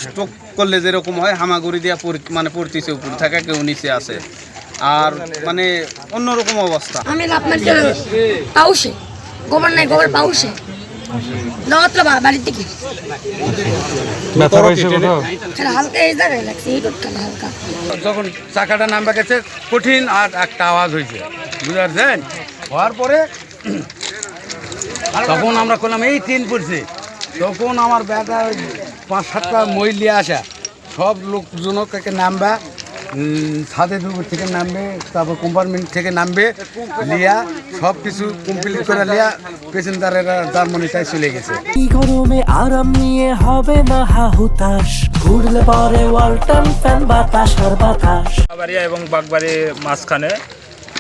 Stroke করলে যেরকম হয় হামাগুড়ি দিয়া মানে পড়তেছে, উপর থাকা কেউ নিচে আছে, আর মানে অন্যরকম অবস্থা। আমি আপনার পাউসে গোবর নাই, গোবর পাউসে নগদ বাড়ির থেকে হালকা এই জায়গায় লাগছে, এই টুকটা হালকা। যখন চাকাটা নামবা গেছে কঠিন আর একটা আওয়াজ হয়েছে, বুঝতে পারছেন? হওয়ার পরে তখন আমরা করলাম এই ট্রেন পড়ছে, তখন আমার ব্যাটা 5-7টা মহিলা আসা সব লোকজনকে নামবা, ছাদের উপর থেকে নামবে, তারপর কম্পার্টমেন্ট থেকে নামবে, লিয়া সব কিছু কমপ্লিট করে লিয়া প্যাসেঞ্জারেরা জার্মানিটায় চলে গেছে। গরমে আরাম নিয়ে হবে না হাহুতাশ, ঘুরলে পরে ওয়ালটন ফ্যান বাতাস আর বাতাস। বাড়িয়া এবং বাগবাড়ি মাঝখানে,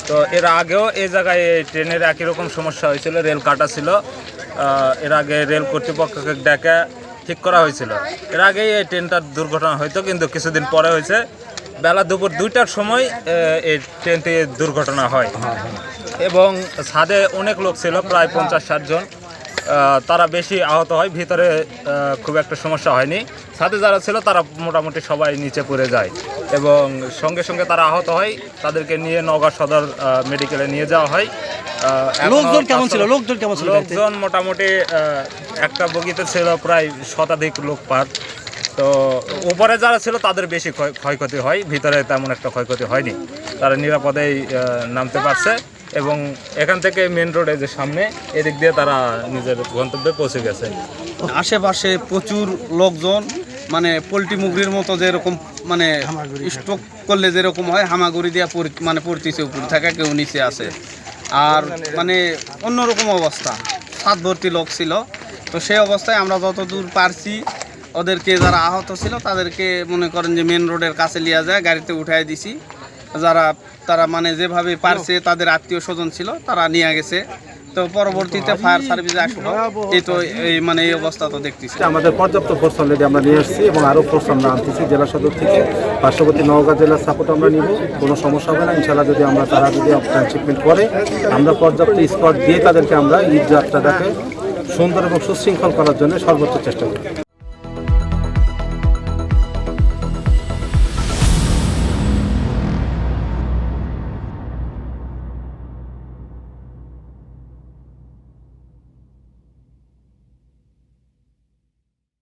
তো এর আগেও এই জায়গায় ট্রেনের একই রকম সমস্যা হয়েছিল, রেল কাটা ছিল। এর আগে রেল কর্তৃপক্ষকে ডেকে ঠিক করা হয়েছিল। এর আগেই এই ট্রেনটার দুর্ঘটনা হয়তো, কিন্তু কিছুদিন পরে হয়েছে। বেলা দুপুর 2টার সময় এই ট্রেনটি দুর্ঘটনা হয় এবং ছাদে অনেক লোক ছিল, প্রায় 50-60 জন। তারা বেশি আহত হয়, ভিতরে খুব একটা সমস্যা হয়নি। ছাদে যারা ছিল তারা মোটামুটি সবাই নিচে পড়ে যায় এবং সঙ্গে সঙ্গে তারা আহত হয়। তাদেরকে নিয়ে নওগাঁ সদর মেডিকেলে নিয়ে যাওয়া হয়। লোকজন কেমন ছিল? লোকজন মোটামুটি একটা বগিতে ছিল প্রায় শতাধিক লোক পার। তো উপরে যারা ছিল তাদের বেশি ক্ষয়ক্ষতি হয়, ভিতরে তেমন একটা ক্ষয়ক্ষতি হয়নি। তারা নিরাপদেই নামতে পারছে এবং এখান থেকে মেন রোডে যে সামনে, এদিক দিয়ে তারা নিজের গন্তব্যে পৌঁছে গেছে। আশেপাশে প্রচুর লোকজন, মানে পোলট্রি মুগরির মতো যেরকম মানে স্ট্রোক করলে যেরকম হয় হামাগুড়ি দিয়া মানে পড়তেছে, উপর থাকা কেউ নিচে আছে, আর মানে অন্যরকম অবস্থা। ছাদ ভর্তি লোক ছিল। তো সেই অবস্থায় আমরা যতদূর পারছি ওদেরকে, যারা আহত ছিল তাদেরকে মনে করেন যে মেন রোডের কাছে নিয়ে যায়, গাড়িতে উঠাই দিছি। তারা মানে যেভাবে পারছে, তাদের আত্মীয় স্বজন ছিল তারা নিয়ে গেছে। তো পরবর্তীতে ফায়ার সার্ভিস আসলো। এই তো এই মানে এই অবস্থা তো দেখতেছি। আমাদের পর্যাপ্ত ফোর্স অলরেডি আমরা নিয়ে এসেছি এবং আরও ফোর্স আমরা আনতেছি জেলা সদর থেকে। পার্শ্ববর্তী নওগাঁ জেলার সাপোর্ট আমরা নিব, কোনো সমস্যা হবে না ইনশাল্লাহ। যদি তারা যদি ট্রান্সশিপমেন্ট করে, আমরা পর্যাপ্ত স্পট দিয়ে তাদেরকে আমরা ঈদ যাত্রাটাকে সুন্দর এবং সুশৃঙ্খল করার জন্য সর্বোচ্চ চেষ্টা করি।